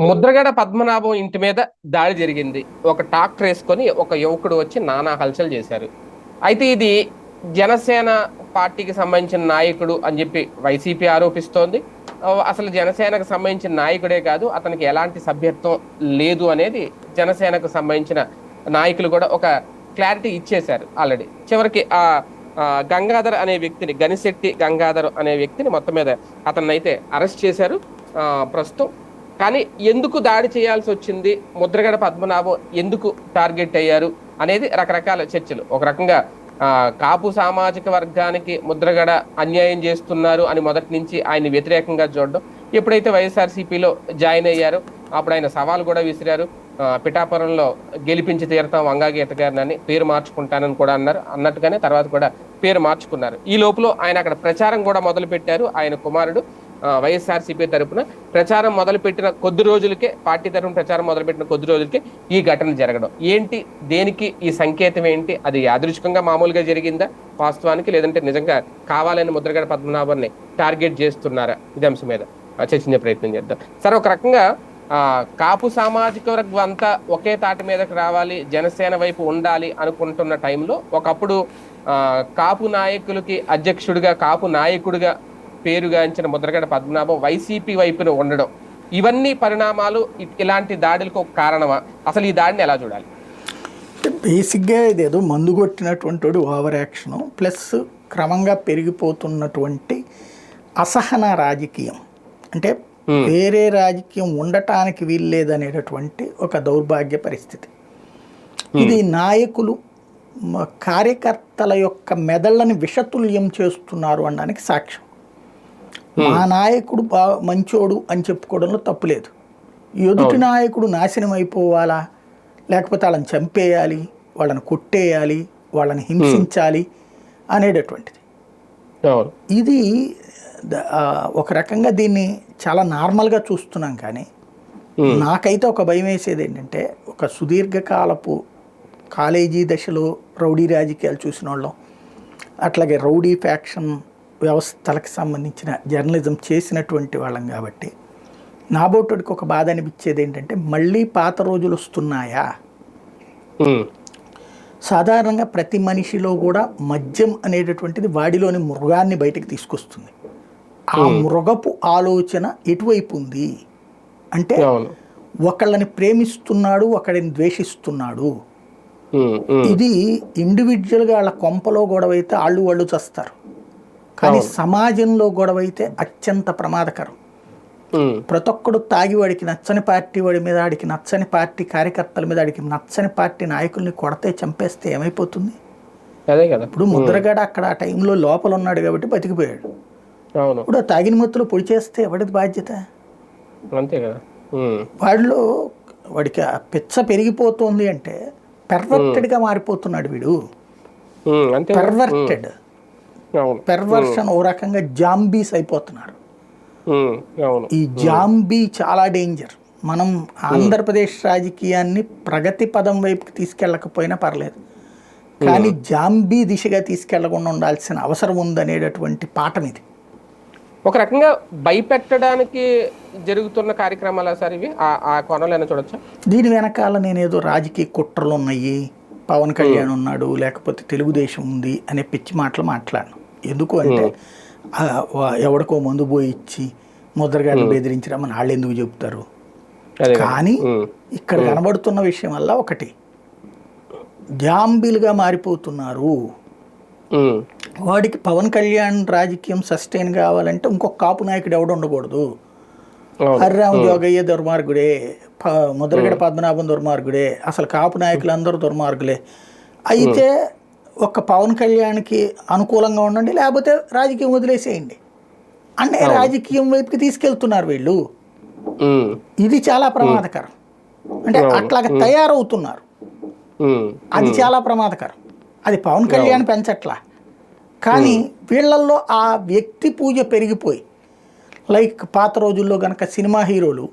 ముద్రగడ పద్మనాభం ఇంటి మీద దాడి జరిగింది. ఒక ట్రాక్టర్ వేసుకొని ఒక యువకుడు వచ్చి నానా హల్చల్ చేశారు. అయితే ఇది జనసేన పార్టీకి సంబంధించిన నాయకుడు అని చెప్పి వైసీపీ ఆరోపిస్తోంది. అసలు జనసేనకు సంబంధించిన నాయకుడే కాదు, అతనికి ఎలాంటి సభ్యత్వం లేదు అనేది జనసేనకు సంబంధించిన నాయకులు కూడా ఒక క్లారిటీ ఇచ్చేశారు ఆల్రెడీ. చివరికి గంగాధర్ అనే వ్యక్తిని, గనిశెట్టి గంగాధర్ అనే వ్యక్తిని మొత్తం మీద అతన్ని అయితే అరెస్ట్ చేశారు ప్రస్తుతం. కానీ ఎందుకు దాడి చేయాల్సి వచ్చింది, ముద్రగడ పద్మనాభం ఎందుకు టార్గెట్ అయ్యారు అనేది రకరకాల చర్చలు. ఒక రకంగా కాపు సామాజిక వర్గానికి ముద్రగడ అన్యాయం చేస్తున్నారు అని మొదటి నుంచి ఆయన వ్యతిరేకంగా చూడడం. ఎప్పుడైతే వైఎస్ఆర్సీపీలో జాయిన్ అయ్యారో అప్పుడు ఆయన సవాల్ కూడా విసిరారు. పిఠాపురంలో గెలిపించి తీరుతాం వంగాగీత గారిని అని, పేరు మార్చుకుంటానని కూడా అన్నట్టుగానే తర్వాత కూడా పేరు మార్చుకున్నారు. ఈ లోపల ఆయన అక్కడ ప్రచారం కూడా మొదలు పెట్టారు. ఆయన కుమారుడు వైఎస్ఆర్సీపీ తరఫున ప్రచారం మొదలుపెట్టిన కొద్ది రోజులకే, పార్టీ తరఫున ప్రచారం మొదలుపెట్టిన కొద్ది రోజులకే ఈ ఘటన జరగడం ఏంటి, దేనికి ఈ సంకేతం ఏంటి, అది యాదృచ్ఛికంగా మామూలుగా జరిగిందా వాస్తవానికి, లేదంటే నిజంగా కావాలని ముద్రగడ పద్మనాభాన్ని టార్గెట్ చేస్తున్నారా? ఇది అంశం మీద చర్చించే ప్రయత్నం చేద్దాం. సరే, ఒక రకంగా కాపు సామాజిక వర్గం అంతా ఒకే తాటి మీదకి రావాలి, జనసేన వైపు ఉండాలి అనుకుంటున్న టైంలో ఒకప్పుడు కాపు నాయకులకి అధ్యక్షుడిగా, కాపు నాయకుడిగా పేరుగాంచిన ముద్రగడ పద్మనాభం వైసీపీ వైపున ఉండడం, ఇవన్నీ పరిణామాలు ఇలాంటి దాడులకు ఒక కారణమా? అసలు ఈ దాడిని ఎలా చూడాలి? బేసిక్గా ఇదేదో మందు కొట్టినటువంటి ఓవర్ యాక్షను ప్లస్ క్రమంగా పెరిగిపోతున్నటువంటి అసహన రాజకీయం, అంటే వేరే రాజకీయం ఉండటానికి వీల్లేదనేటటువంటి ఒక దౌర్భాగ్య పరిస్థితి. ఇది నాయకులు కార్యకర్తల యొక్క మెదళ్ళని విషతుల్యం చేస్తున్నారు అనడానికి సాక్ష్యం. మా నాయకుడు మంచోడు అని చెప్పుకోవడంలో తప్పులేదు. ఎదుటి నాయకుడు నాశనం అయిపోవాలా, లేకపోతే వాళ్ళని చంపేయాలి, వాళ్ళని కొట్టేయాలి, వాళ్ళని హింసించాలి అనేటటువంటిది. ఇది ఒక రకంగా దీన్ని చాలా నార్మల్గా చూస్తున్నాం. కానీ నాకైతే ఒక భయం వేసేది ఏంటంటే, ఒక సుదీర్ఘకాలపు కాలేజీ దశలో రౌడీ రాజకీయాలు చూసిన వాళ్ళం, అట్లాగే రౌడీ ఫ్యాక్షన్ వ్యవస్థలకు సంబంధించిన జర్నలిజం చేసినటువంటి వాళ్ళం కాబట్టి నాబోటుడికి ఒక బాధ అనిపించేది ఏంటంటే, మళ్ళీ పాత రోజులు వస్తున్నాయా? సాధారణంగా ప్రతి మనిషిలో కూడా మద్యం అనేటటువంటిది వాడిలోని మృగాన్ని బయటకు తీసుకొస్తుంది. ఆ మృగపు ఆలోచన ఎటువైపు ఉంది అంటే, ఒకళ్ళని ప్రేమిస్తున్నాడు, ఒకడిని ద్వేషిస్తున్నాడు. ఇది ఇండివిజువల్గా వాళ్ళ కొంపలో గొడవ అయితే వాళ్ళు చస్తారు, కానీ సమాజంలో గొడవ అయితే అత్యంత ప్రమాదకరం. ప్రతి ఒక్కడు తాగి వాడికి నచ్చని పార్టీ వాడి మీద, వాడికి నచ్చని పార్టీ కార్యకర్తల మీద, వాడికి నచ్చని పార్టీ నాయకుల్ని కొడితే చంపేస్తే ఏమైపోతుంది? ఇప్పుడు ముద్రగడ అక్కడ ఆ టైంలో లోపల ఉన్నాడు కాబట్టి బతికిపోయాడు. ఇప్పుడు తాగిన మత్తులో పొడి చేస్తే ఎవడిది బాధ్యత? వాడిలో వాడికి పిచ్చ పెరిగిపోతుంది అంటే పెర్వర్టెడ్గా మారిపోతున్నాడు వీడు. పెర్వర్షన్ ఓ రకంగా జాంబీస్ అయిపోతున్నారు. ఈ జాంబీ చాలా డేంజర్. మనం ఆంధ్రప్రదేశ్ రాజకీయాన్ని ప్రగతి పదం వైపుకి తీసుకెళ్ళకపోయినా పర్లేదు, కానీ జాంబీ దిశగా తీసుకెళ్లకుండా ఉండాల్సిన అవసరం ఉందనేటటువంటి పాఠం ఇది. ఒక రకంగా భయపెట్టడానికి జరుగుతున్న కార్యక్రమాలు సార్ ఇవి, ఆ కోణంలో చూడొచ్చా? దీని వెనకాల నేనేదో రాజకీయ కుట్రలు ఉన్నాయి, పవన్ కళ్యాణ్ ఉన్నాడు, లేకపోతే తెలుగుదేశం ఉంది అనే పిచ్చి మాటలు మాట్లాడను. ఎందుకు అంటే, ఎవడికో మందు పోయి ఇచ్చి ముద్రగడ్డలు బెదిరించడం వాళ్ళు ఎందుకు చెబుతారు? కానీ ఇక్కడ కనబడుతున్న విషయం వల్ల ఒకటి, జాంబీలుగా మారిపోతున్నారు. వాడికి పవన్ కళ్యాణ్ రాజకీయం సస్టైన్ కావాలంటే ఇంకొక కాపు నాయకుడు ఎవడు ఉండకూడదు. హరిరామ జోగయ్య దుర్మార్గుడే, ముద్రగడ పద్మనాభం దుర్మార్గుడే, అసలు కాపు నాయకులు అందరూ దుర్మార్గులే. అయితే ఒక పవన్ కళ్యాణ్కి అనుకూలంగా ఉండండి, లేకపోతే రాజకీయం వదిలేసేయండి అంటే రాజకీయం వైపుకి తీసుకెళ్తున్నారు వీళ్ళు. ఇది చాలా ప్రమాదకరం. అంటే అట్లాగా తయారవుతున్నారు, అది చాలా ప్రమాదకరం. అది పవన్ కళ్యాణ్ పెంచట్లా, కానీ వీళ్ళల్లో ఆ వ్యక్తి పూజ పెరిగిపోయి, లైక్ పాత రోజుల్లో కనుక సినిమా హీరోలు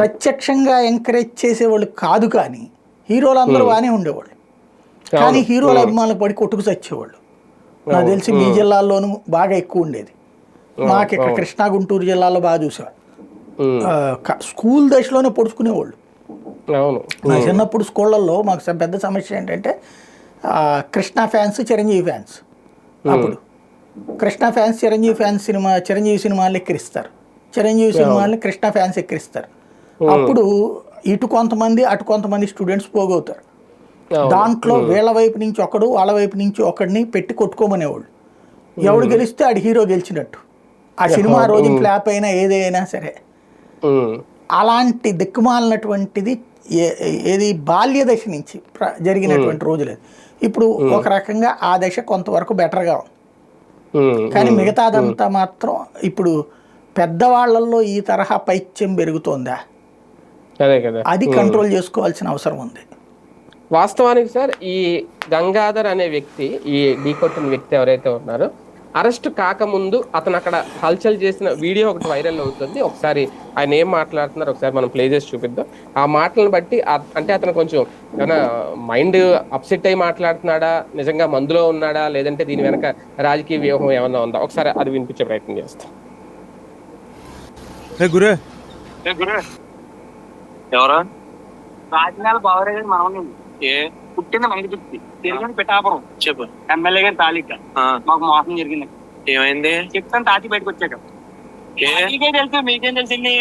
ప్రత్యక్షంగా ఎంకరేజ్ చేసేవాళ్ళు కాదు, కానీ హీరోలు అందరూ బాగానే ఉండేవాళ్ళు, కానీ హీరోల అభిమానులు పడి కొట్టుకు చచ్చేవాళ్ళు. నాకు తెలిసి మీ జిల్లాల్లోనూ బాగా ఎక్కువ ఉండేది. మాకు ఇక్కడ కృష్ణా గుంటూరు జిల్లాలో బాగా చూసేవాళ్ళు. స్కూల్ దశలోనే పొడుచుకునేవాళ్ళు. అవును. నా చిన్నప్పుడు స్కూళ్ళల్లో మాకు పెద్ద సమస్య ఏంటంటే కృష్ణ ఫ్యాన్స్, చిరంజీవి ఫ్యాన్స్. అప్పుడు కృష్ణ ఫ్యాన్స్ చిరంజీవి సినిమాలు ఎక్కిరిస్తారు, చిరంజీవి సినిమాలని కృష్ణ ఫ్యాన్స్ ఎక్కిరిస్తారు. అప్పుడు ఇటు కొంతమంది అటు కొంతమంది స్టూడెంట్స్ పోగవుతారు. దాంట్లో వీళ్ళ వైపు నుంచి ఒకడు వాళ్ళ వైపు నుంచి ఒకడిని పెట్టి కొట్టుకోమనేవాళ్ళు. ఎవడు గెలిస్తే ఆడు హీరో గెలిచినట్టు. ఆ సినిమా రోజు ఫ్లాప్ అయినా ఏదైనా సరే. అలాంటి దిక్కుమాలినటువంటిది ఏది బాల్య దశ నుంచి జరిగినటువంటి రోజులు. ఇప్పుడు ఒక రకంగా ఆ దశ కొంతవరకు బెటర్గా ఉంది. కానీ మిగతాదంతా మాత్రం ఇప్పుడు పెద్దవాళ్లలో ఈ తరహా పైత్యం పెరుగుతోందా, అది కంట్రోల్ చేసుకోవాల్సిన అవసరం ఉంది. వాస్తవానికి సార్, ఈ గంగాధర్ అనే వ్యక్తి, ఈ ఢీకొట్టిన వ్యక్తి ఎవరైతే ఉన్నారో, అరెస్ట్ కాకముందు అతను అక్కడ హల్చల్ చేసిన వీడియో ఒకటి వైరల్ అవుతుంది. ఒకసారి ఆయన ఏం మాట్లాడుతున్నారు ఒకసారి మనం ప్లే చేసి చూపిద్దాం. ఆ మాటలను బట్టి అంటే అతను కొంచెం ఏమైనా మైండ్ అప్సెట్ అయి మాట్లాడుతున్నాడా, నిజంగా మందులో ఉన్నాడా, లేదంటే దీని వెనక రాజకీయ వ్యూహం ఏమన్నా ఉందా, ఒకసారి అది వినిపించే ప్రయత్నం చేస్తాం. ఎవరా? రాజకీయాల బావరేజ్ మనం పుట్టింది మైండ్పిచ్చి, తిరిగింది పిఠాపురం. చెప్పు. ఎమ్మెల్యే గారి తాలూకా మాకు మోసం జరిగింది. ఏమైంది చెప్తాను. తాతి బయటకు వచ్చాక మీకేం తెలుసు, మీకేం తెలిసింది?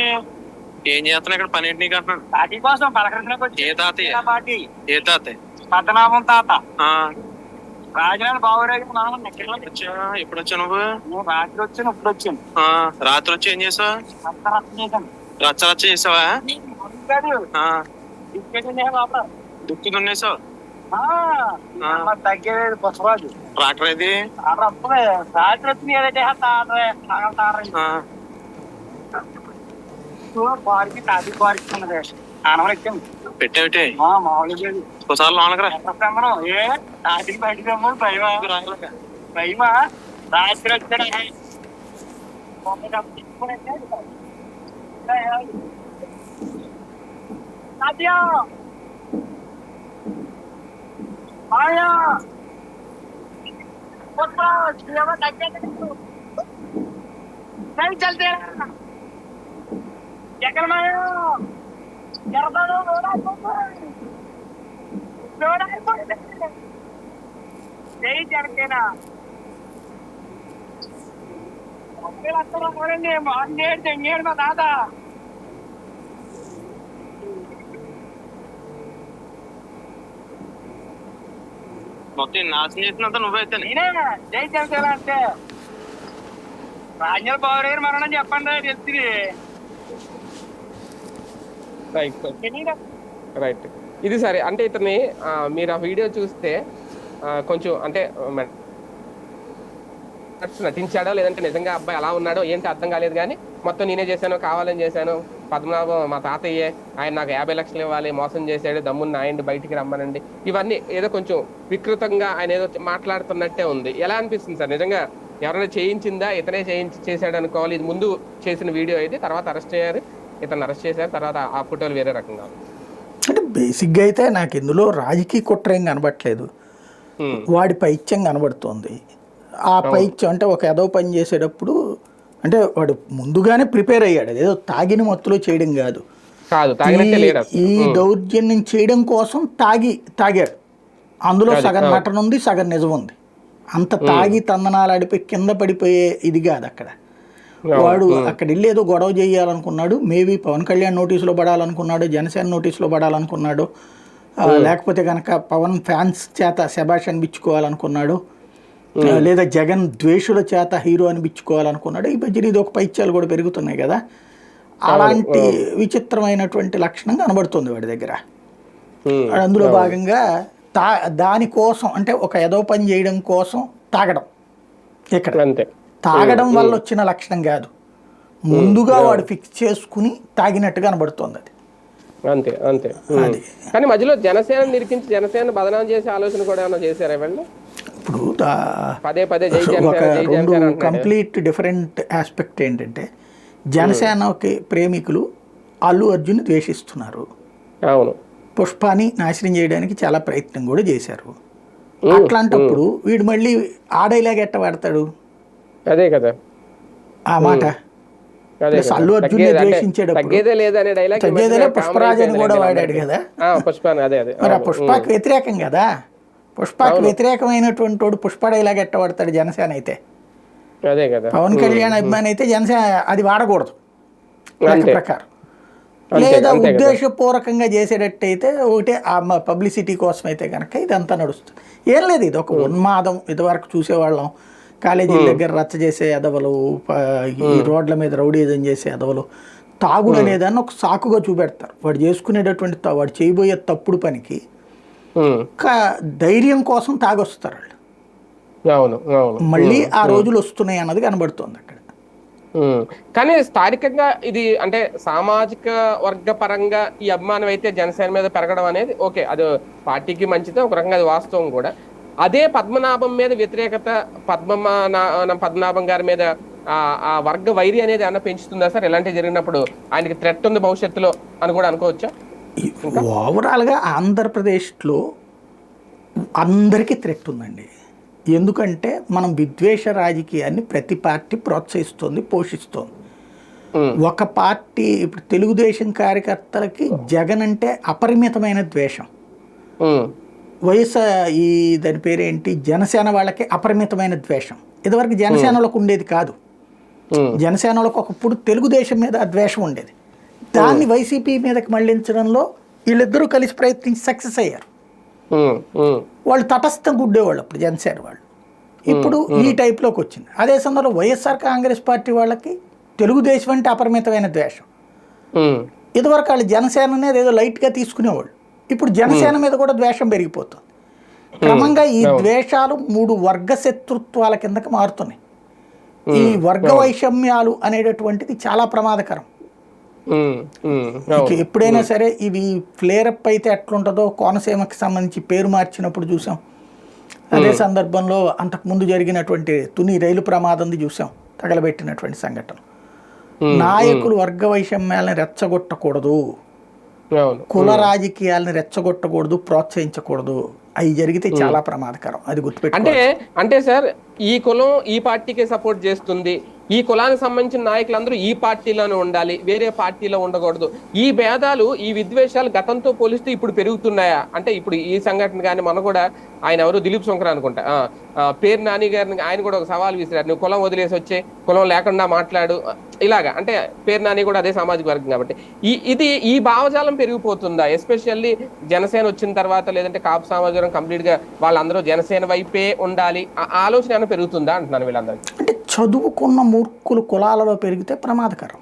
ఏం చేస్తున్నా ఇక్కడ పని ఏంటి? నీకు అంటున్నాను. తాతి కోసం పలకరించడానికి వచ్చి. ఏ తాతయ్య? పార్టీ. ఏ తాతయ్య? పద్మనాభం తాత. రాజకీయాల బావరేజ్ మనం వచ్చా. ఎప్పుడు వచ్చా నువ్వు? రాత్రి వచ్చాను. ఇప్పుడు వచ్చాను. రాత్రి వచ్చి ఏం చేసావు? రచ్చ రచ్చ చేసావా? దుక్కి దున్నేసావు. తగ్గేది పుష్పరాజు. ట్రాక్టర్ ఏది? రాత్రి వచ్చి బారికి తాటి బారికి ఉన్నది. ఆనవరం ఎక్కాను. పెట్టేవిటే మామూలుగా ఒకసారి లోనకరా. ఏ తాటికి బయటకు రమ్మని భయమా? భయమా? రాత్రి వచ్చాడు. चलते జనకేనా చెంగేడు మా తాత. మొత్తం నాశనం చేసినంత నువ్వైతే. నేనే జై జనసేన అంటే రాజ్యాలు బాగోలేరు మరణం చెప్పండి తెలిసి. రైట్. ఇది సరే. అంటే ఇతన్ని మీరు ఆ వీడియో చూస్తే కొంచెం అంటే నటించాడో లేదంటే నిజంగా అబ్బాయి అలా ఉన్నాడో ఏంటి అర్థం కాలేదు. కానీ మొత్తం నేనే చేశాను, కావాలని చేశాను, పద్మనాభం మా తాతయ్యే, ఆయన నాకు 50 లక్షలు ఇవ్వాలి, మోసం చేశాడు, దమ్మున్న ఆయన బయటికి రమ్మనండి, ఇవన్నీ ఏదో కొంచెం వికృతంగా ఆయన ఏదో మాట్లాడుతున్నట్టే ఉంది. ఎలా అనిపిస్తుంది సార్? నిజంగా ఎవరైనా చేయించిందా, ఇతనే చేశాడు అనుకోవాలి? ఇది ముందు చేసిన వీడియో ఇది, తర్వాత అరెస్ట్ అయ్యారు, ఇతను అరెస్ట్ చేశారు, తర్వాత ఆ ఫోటోలు వేరే రకంగా. అంటే బేసిక్గా అయితే నాకు ఇందులో రాజకీయ కుట్ర ఏం కనబడట్లేదు, వాడి పైత్యం కనబడుతోంది. ఆ పైత్యం అంటే ఒక ఏదో పని చేసేటప్పుడు అంటే వాడు ముందుగానే ప్రిపేర్ అయ్యాడు, అదేదో తాగిన మత్తులో చేయడం కాదు. ఈ దౌర్జన్యం చేయడం కోసం తాగాడు. అందులో సగం నటన ఉంది, సగం నిజం ఉంది. అంత తాగి తందనాలు ఆడిపోయి కింద పడిపోయే ఇది కాదు అక్కడ. వాడు అక్కడ వెళ్ళి ఏదో గొడవ చేయాలనుకున్నాడు. మేబీ పవన్ కళ్యాణ్ నోటీసులో పడాలనుకున్నాడు, జనసేన నోటీసులో పడాలనుకున్నాడు, లేకపోతే కనుక పవన్ ఫ్యాన్స్ చేత శభాష్ అనిపించుకోవాలనుకున్నాడు, లేదా జగన్ ద్వేషుల చేత హీరో అనిపించుకోవాలనుకున్నాడు. ఈ మధ్యన ఇది ఒక పైత్యాలు కూడా పెరుగుతున్నాయి కదా, అలాంటి విచిత్రమైనటువంటి లక్షణం కనబడుతుంది వాడి దగ్గర. అందులో భాగంగా దానికోసం అంటే ఒక ఏదో పని చేయడం కోసం తాగడం, ఇక్కడ తాగడం వల్ల వచ్చిన లక్షణం కాదు, ముందుగా వాడు ఫిక్స్ చేసుకుని తాగినట్టుగా కనబడుతుంది అది. అంతే అంతే. కానీ మధ్యలో జనసేన నిరికించి జనసేన బదనాం చేసే ఆలోచన కూడా ఏమైనా చేశారా ఇవన్నీ? ఇప్పుడు పదే పదే కంప్లీట్ డిఫరెంట్ ఆస్పెక్ట్ ఏంటంటే, జనసేనకి ప్రేమికులు అల్లు అర్జున్ ద్వేషిస్తున్నారు. అవును. పుష్పాని నాశనం చేయడానికి చాలా ప్రయత్నం కూడా చేశారు. అట్లాంటప్పుడు వీడు మళ్ళీ ఆడైలాగా ఎట్ట వాడతాడు? అదే కదా ఆ మాట. ప్లస్ అల్లు అర్జున్ ద్వేషించేటప్పుడు తగ్గేదే లేదనే డైలాగ్ తగ్గేదేలే పుష్పరాజ్ అని కూడా వాడాడు కదా. పుష్పాన్ అదే అదే మరి ఆ పుష్పకి వ్యతిరేకం కదా, పుష్పకి వ్యతిరేకమైనటువంటి వాడు పుష్ప డైలాగ్ ఎట్ట వాడతాడు జనసేన అయితే. అదే కదా పవన్ కళ్యాణ్ అభిమాని అయితే జనసేన అది వాడకూడదు లెక్క ప్రకారం. లేదా ఉద్దేశపూర్వకంగా చేసేటట్టయితే ఒకటే ఆ పబ్లిసిటీ కోసం అయితే కనుక ఇదంతా నడుస్తుంది. ఏం లేదు, ఇది ఒక ఉన్మాదం. ఇదివరకు చూసేవాళ్ళం కాలేజీల దగ్గర రచ్చ చేసే ఎదవలు, ఈ రోడ్ల మీద రౌడీజం చేసే ఎదవలు, తాగుడు అనేదాన్ని ఒక సాకుగా చూపెడతారు. వాడు చేసుకునేటటువంటి వాడు చేయబోయే తప్పుడు పనికి ధైర్యం కోసం తాగొస్తారు వాళ్ళు. మళ్ళీ ఆ రోజులు వస్తున్నాయి అన్నది కనబడుతుంది అక్కడ. కానీ స్థానికంగా ఇది అంటే సామాజిక వర్గ పరంగా ఈ అభిమానం అయితే జనసేన మీద పెరగడం అనేది ఓకే, అది పార్టీకి మంచిదే, ఒక రకంగా అది వాస్తవం కూడా. అదే పద్మనాభం మీద వ్యతిరేకత, పద్మనాభం గారి మీద ఆ వర్గ వైరి అనేది ఏమన్నా పెంచుతుందా సార్? ఇలాంటివి జరిగినప్పుడు ఆయనకి థ్రెట్ ఉంది భవిష్యత్తులో అని కూడా అనుకోవచ్చా? ఓవరాల్గా ఆంధ్రప్రదేశ్లో అందరికీ థ్రెట్ ఉందండి. ఎందుకంటే మనం విద్వేష రాజకీయాన్ని ప్రతి పార్టీ ప్రోత్సహిస్తుంది, పోషిస్తుంది. ఒక పార్టీ ఇప్పుడు తెలుగుదేశం కార్యకర్తలకి జగన్ అంటే అపరిమితమైన ద్వేషం, ఈ దాని పేరేంటి జనసేన వాళ్ళకి అపరిమితమైన ద్వేషం. ఇదివరకు జనసేనలకు ఉండేది కాదు. జనసేనలకు ఒకప్పుడు తెలుగుదేశం మీద ద్వేషం ఉండేది. దాన్ని వైసీపీ మీదకి మళ్లించడంలో వీళ్ళిద్దరూ కలిసి ప్రయత్నించి సక్సెస్ అయ్యారు. వాళ్ళు తటస్థంగా ఉండేవాళ్ళు అప్పుడు జనసేన వాళ్ళు. ఇప్పుడు ఈ టైప్లోకి వచ్చింది. అదే సందర్భంలో వైఎస్ఆర్ కాంగ్రెస్ పార్టీ వాళ్ళకి తెలుగుదేశం అంటే అపరిమితమైన ద్వేషం. ఇదివరకు వాళ్ళు జనసేన అనేది ఏదో లైట్గా తీసుకునేవాళ్ళు. ఇప్పుడు జనసేన మీద కూడా ద్వేషం పెరిగిపోతుంది. క్రమంగా ఈ ద్వేషాలు 3 వర్గ శత్రుత్వాల కిందకి మారుతున్నాయి. ఈ వర్గ వైషమ్యాలు అనేటటువంటిది చాలా ప్రమాదకరం. ఎప్పుడైనా సరే ఇవి ఫ్లేరప్ అయితే ఎట్లుంటుందో కోనసీమకి సంబంధించి పేరు మార్చినప్పుడు చూసాం. అదే సందర్భంలో అంతకుముందు జరిగినటువంటి తుని రైలు ప్రమాదంది చూసాం, తగలబెట్టినటువంటి సంఘటన. నాయకులు వర్గ వైషమ్యాలను రెచ్చగొట్టకూడదు, కుల రాజకీయాలను రెచ్చగొట్టకూడదు, ప్రోత్సహించకూడదు. అవి జరిగితే చాలా ప్రమాదకరం, అది గుర్తుపెట్టు. అంటే సార్ ఈ కులం ఈ పార్టీకే సపోర్ట్ చేస్తుంది, ఈ కులానికి సంబంధించిన నాయకులందరూ ఈ పార్టీలోనే ఉండాలి, వేరే పార్టీలో ఉండకూడదు. ఈ భేదాలు, ఈ విద్వేషాలు గతంతో పోలిస్తే ఇప్పుడు పెరుగుతున్నాయా? అంటే ఇప్పుడు ఈ సంఘటన కానీ మన కూడా ఆయన ఎవరు దిలీప్ శంకర్ అనుకుంటా, పేరు నాని గారిని ఆయన కూడా ఒక సవాల్ విసిరారు, నువ్వు కులం వదిలేసి వచ్చే, కులం లేకుండా మాట్లాడు, ఇలాగా. అంటే పేరు నాని కూడా అదే సామాజిక వర్గం కాబట్టి ఈ భావజాలం పెరిగిపోతుందా? ఎస్పెషల్లీ జనసేన వచ్చిన తర్వాత, లేదంటే కాపు సామాజిక కంప్లీట్ గా వాళ్ళందరూ జనసేన వైపే ఉండాలి ఆలోచన ఏమైనా పెరుగుతుందా అంటున్నాను వీళ్ళందరికీ. అంటే చదువుకున్న మూర్ఖులు కులాలలో పెరిగితే ప్రమాదకరం.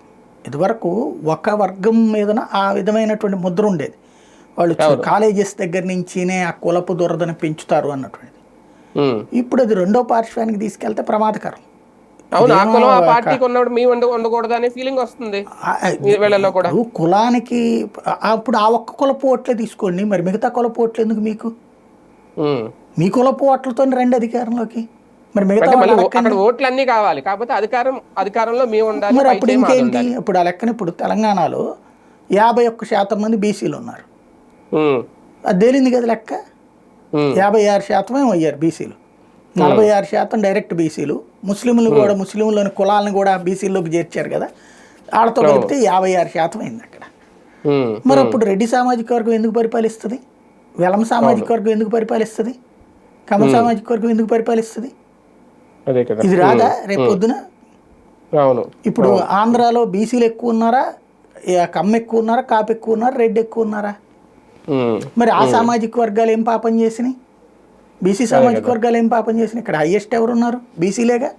ఇదివరకు ఒక వర్గం మీదన ఆ విధమైనటువంటి ముద్ర ఉండేది. వాళ్ళు కాలేజెస్ దగ్గర నుంచినే ఆ కులపు దురదను పెంచుతారు అన్నటువంటిది. ఇప్పుడు అది రెండో పార్శ్వానికి తీసుకెళ్తే ప్రమాదకరం. కులానికి అప్పుడు ఆ ఒక్క కులపు ఓట్లే తీసుకోండి, మరి మిగతా కులపు ఓట్లు ఎందుకు మీకు? మీ కులపు ఓట్లతో రండి అధికారంలోకి. మరి మిగతా ఓట్లు అన్ని కావాలి, కాకపోతే అధికారంలో మేము ఉండాలి. మరి అప్పుడు ఇంకేంటి? ఇప్పుడు ఆ లెక్కన ఇప్పుడు తెలంగాణలో 51% మంది బీసీలు ఉన్నారు. అది తేలింది కదా లెక్క. 56% అయ్యారు బీసీలు, 46% డైరెక్ట్ బీసీలు. ముస్లింలు కూడా, ముస్లింలోని కులాలను కూడా బీసీల్లోకి చేర్చారు కదా, వాళ్ళతో కలిపితే 56% అయింది అక్కడ. మరి అప్పుడు రెడ్డి సామాజిక వర్గం ఎందుకు పరిపాలిస్తుంది? వెలమ సామాజిక వర్గం ఎందుకు పరిపాలిస్తుంది? కమ్మ సామాజిక వర్గం ఎందుకు పరిపాలిస్తుంది? ఇది రాదా రేపు పొద్దున? ఇప్పుడు ఆంధ్రాలో బీసీలు ఎక్కువ ఉన్నారా, కమ్మ ఎక్కువ ఉన్నారా, కాపు ఎక్కువ ఉన్నారా, రెడ్డి ఎక్కువ ఉన్నారా? మరి ఆ సామాజిక వర్గాలు ఏం పాపం చేసినాయి? బీసీ సామాజిక వర్గాలు ఏం పాపం చేసినాయి? ఇక్కడ హైయెస్ట్ ఎవరు ఉన్నారు? బీసీలేగా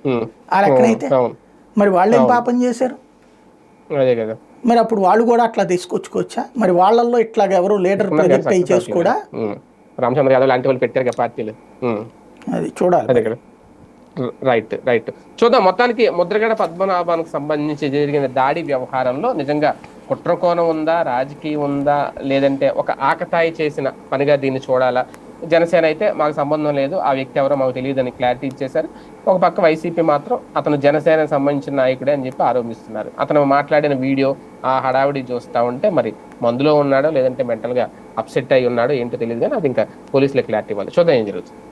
ఆ లెక్కనైతే. మరి వాళ్ళు ఏం పాపం చేశారు? మరి అప్పుడు వాళ్ళు కూడా అట్లా తీసుకొచ్చుకోవచ్చా? మరి వాళ్ళల్లో ఇట్లాగ ఎవరు లీడర్ ప్రొజెక్ట్ అయ్యి చేసుకోడా? రామచంద్ర యాదవ్ లాంటి వాళ్ళు పెట్టారు పార్టీలు. అది చూడాలి. రైట్ చూద్దాం. మొత్తానికి ముద్రగడ పద్మనాభానికి సంబంధించి జరిగిన దాడి వ్యవహారంలో నిజంగా కుట్రకోణం ఉందా, రాజకీయం ఉందా, లేదంటే ఒక ఆకతాయి చేసిన పనిగా దీన్ని చూడాలా? జనసేన అయితే మాకు సంబంధం లేదు, ఆ వ్యక్తి ఎవరో మాకు తెలియదని క్లారిటీ ఇచ్చేశారు. ఒక పక్క వైసీపీ మాత్రం అతను జనసేనకు సంబంధించిన నాయకుడే అని చెప్పి ఆరోపిస్తున్నారు. అతను మాట్లాడిన వీడియో, ఆ హడావిడి చూస్తూ ఉంటే మరి మందులో ఉన్నాడో లేదంటే మెంటల్గా అప్సెట్ అయి ఉన్నాడో ఏంటో తెలియదు, కానీ అది ఇంకా పోలీసులకు క్లారిటీ ఇవ్వాలి. చూద్దాం ఏం జరుగుతుంది.